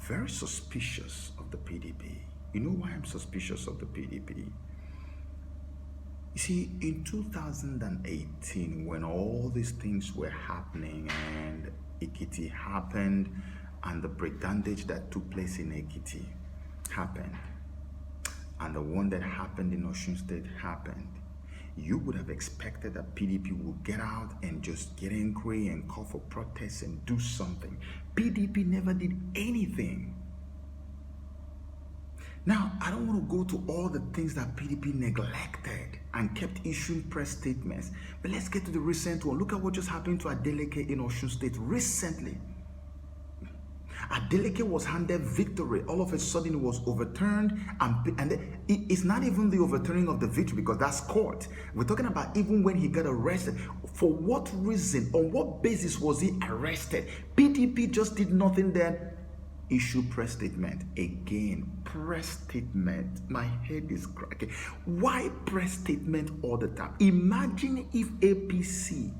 very suspicious of the PDP. You know why I'm suspicious of the PDP? You see, in 2018, when all these things were happening and Ekiti happened and the brigandage that took place in Ekiti happened and the one that happened in Osun State happened, you would have expected that PDP would get out and just get angry and call for protests and do something. PDP never did anything. Now, I don't want to go to all the things that PDP neglected and kept issuing press statements, but let's get to the recent one. Look at what just happened to Adeleke in Osun State recently. Adeleke was handed victory. All of a sudden, it was overturned, and it's not even the overturning of the victory because that's court. We're talking about even when he got arrested. For what reason? On what basis was he arrested? PDP just did nothing then. Issue press statement. Again, press statement. My head is cracking. Why press statement all the time? Imagine if APC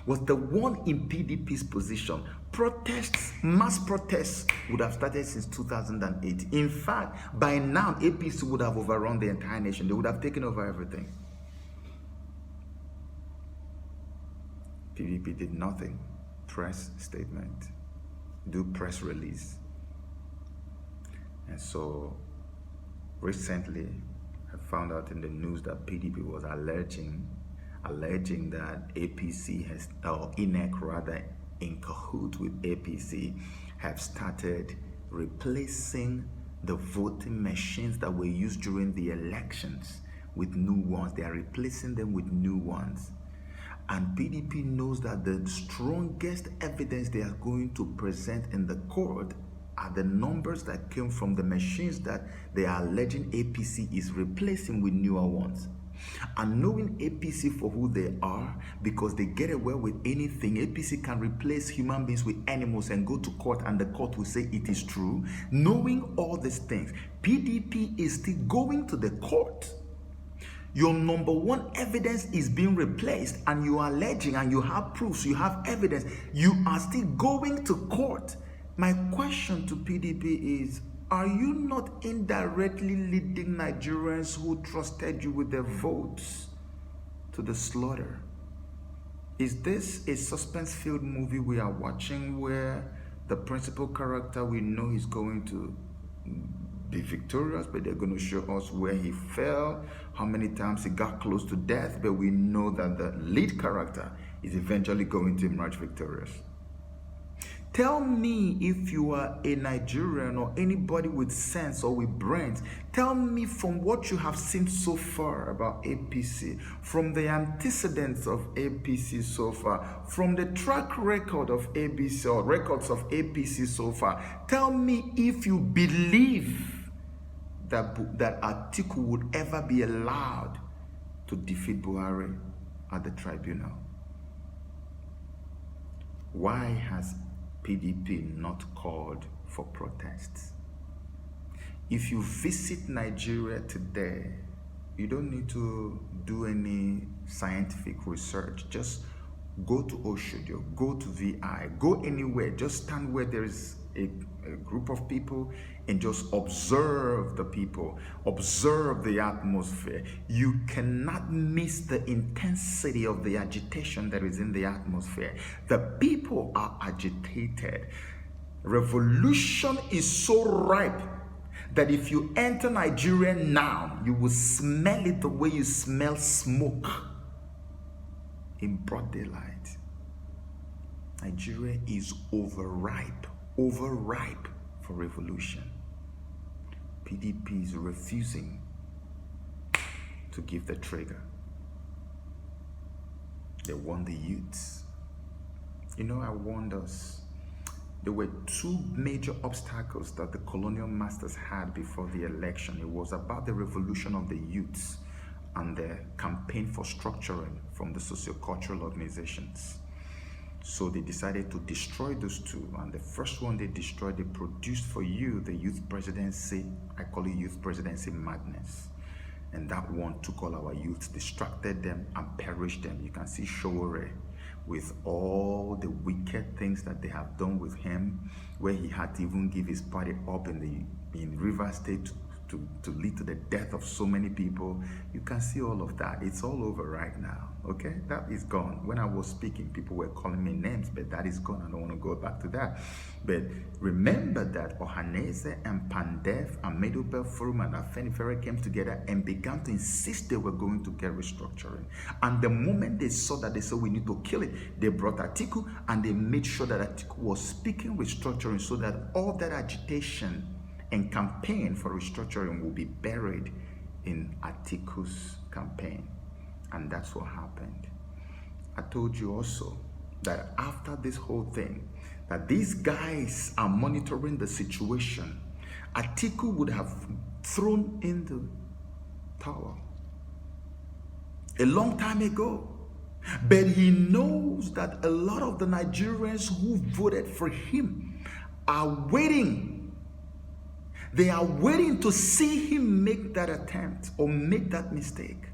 was the one in PDP's position. Protests, mass protests would have started since 2008. In fact, by now, APC would have overrun the entire nation. They would have taken over everything. PDP did nothing. Press statement. Do press release. And so, recently, I found out in the news that PDP was alleging that APC has, or INEC rather, in cahoot with APC, have started replacing the voting machines that were used during the elections with new ones. They are replacing them with new ones. And PDP knows that the strongest evidence they are going to present in the court are the numbers that came from the machines that they are alleging APC is replacing with newer ones. And knowing APC for who they are, because they get away with anything, APC can replace human beings with animals and go to court and the court will say it is true. Knowing all these things, PDP is still going to the court. Your number one evidence is being replaced and you are alleging and you have proofs, you have evidence, you are still going to court. My question to PDP is, are you not indirectly leading Nigerians who trusted you with their votes to the slaughter? Is this a suspense-filled movie we are watching where the principal character we know is going to be victorious, but they're going to show us where he fell, how many times he got close to death, but we know that the lead character is eventually going to emerge victorious? Tell me, if you are a Nigerian or anybody with sense or with brains, tell me from what you have seen so far about APC, from the antecedents of APC so far, from the track record of APC or records of APC so far, tell me if you believe that Atiku would ever be allowed to defeat Buhari at the tribunal. Why has PDP not called for protests? If you visit Nigeria today, you don't need to do any scientific research. Just go to Oshodio, go to VI, go anywhere. Just stand where there is a group of people and just observe the people, observe the atmosphere. You cannot miss the intensity of the agitation that is in the atmosphere. The people are agitated. Revolution is so ripe that if you enter Nigeria now, you will smell it the way you smell smoke in broad daylight. Nigeria is overripe for revolution. PDP is refusing to give the trigger. They want the youths. You know, I warned us. There were two major obstacles that the colonial masters had before the election. It was about the revolution of the youths and the campaign for structuring from the sociocultural organizations. So they decided to destroy those two. And the first one they destroyed, they produced for you the youth presidency. I call it youth presidency madness. And that one took all our youths, distracted them and perished them. You can see Showore with all the wicked things that they have done with him, where he had to even give his party up in River State to lead to the death of so many people. You can see all of that. It's all over right now. Okay, that is gone. When I was speaking, people were calling me names, but that is gone. I don't want to go back to that. But remember that Ohanese and Pandef and Medobel Forum and Afenifere came together and began to insist they were going to get restructuring. And the moment they saw that, they said we need to kill it, they brought Atiku and they made sure that Atiku was speaking restructuring, so that all that agitation and campaign for restructuring will be buried in Atiku's campaign. And that's what happened. I told you also that after this whole thing, that these guys are monitoring the situation. Atiku would have thrown in the towel a long time ago. But he knows that a lot of the Nigerians who voted for him are waiting. They are waiting to see him make that attempt or make that mistake.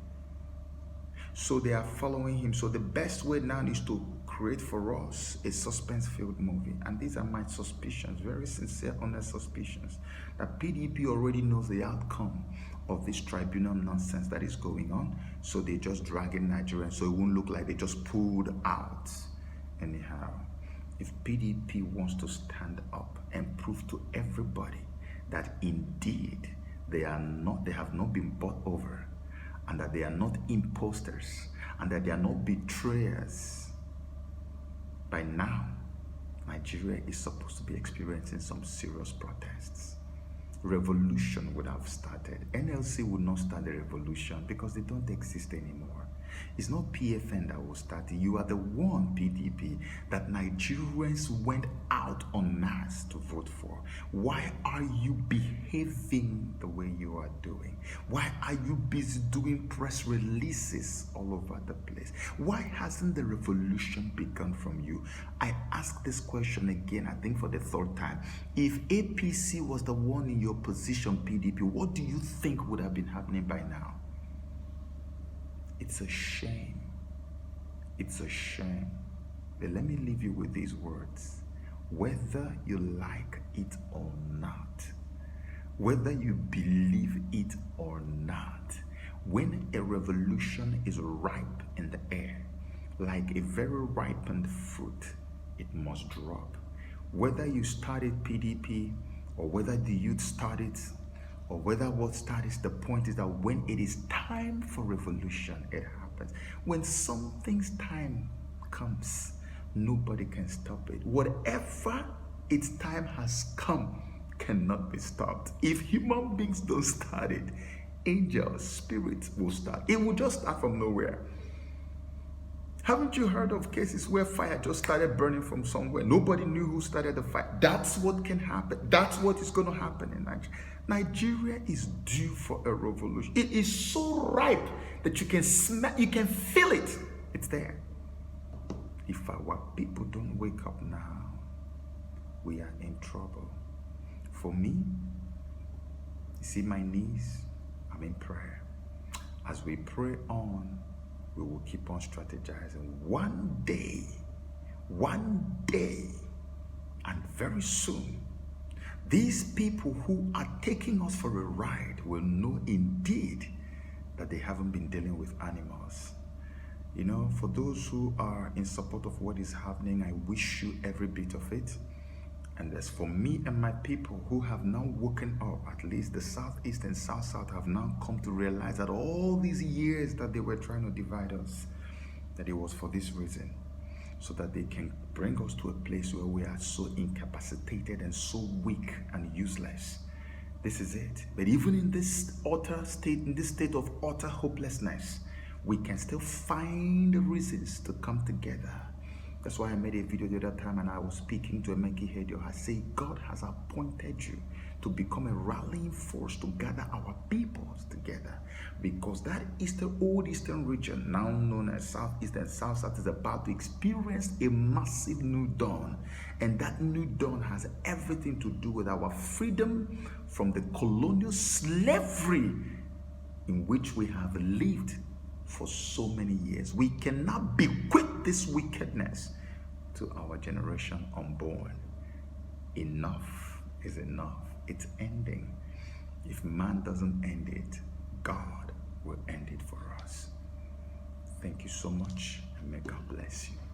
So they are following him. So the best way now is to create for us a suspense-filled movie. And these are my suspicions, very sincere, honest suspicions, that PDP already knows the outcome of this tribunal nonsense that is going on. So they just drag in Nigerians so it won't look like they just pulled out. Anyhow, if PDP wants to stand up and prove to everybody that indeed they have not been bought over, and that they are not imposters, and that they are not betrayers, by now, Nigeria is supposed to be experiencing some serious protests. Revolution would have started. NLC would not start the revolution because they don't exist anymore. It's not PFN that will start it. You are the one, PDP, that Nigerians went out en masse to vote for. Why are you behaving the way you are doing? Why are you busy doing press releases all over the place? Why hasn't the revolution begun from you? I ask this question again, I think for the third time. If APC was the one in your position, PDP, what do you think would have been happening by now? It's a shame. It's a shame. But let me leave you with these words. Whether you like it or not, whether you believe it or not, when a revolution is ripe in the air, like a very ripened fruit, it must drop. Whether you started PDP or whether the youth started, or whether what starts, the point is that when it is time for revolution, it happens. When something's time comes, nobody can stop it. Whatever its time has come cannot be stopped. If human beings don't start it, angels, spirits will start. It will just start from nowhere. Haven't you heard of cases where fire just started burning from somewhere? Nobody knew who started the fire. That's what can happen. That's what is going to happen in Nigeria. Nigeria is due for a revolution. It is so ripe that you can smell, you can feel it. It's there. If our people don't wake up now, we are in trouble. For me, you see my knees, I'm in prayer. As we pray on, we will keep on strategizing. One day, and very soon, these people who are taking us for a ride will know indeed that they haven't been dealing with animals. You know, for those who are in support of what is happening, I wish you every bit of it. And as for me and my people who have now woken up, at least the Southeast and South have now come to realize that all these years that they were trying to divide us, that it was for this reason, so that they can bring us to a place where we are so incapacitated and so weak and useless. This is it. But even in this state of utter hopelessness, we can still find reasons to come together. That's why I made a video the other time and I was speaking to Emeki Hedio. I say, God has appointed you to become a rallying force to gather our peoples together, because that old eastern region, now known as Southeast and South, is about to experience a massive new dawn. And that new dawn has everything to do with our freedom from the colonial slavery in which we have lived for so many years. We cannot bequeath this wickedness to our generation unborn. Enough is enough. It's ending. If man doesn't end it, God will end it for us. Thank you so much, and may God bless you.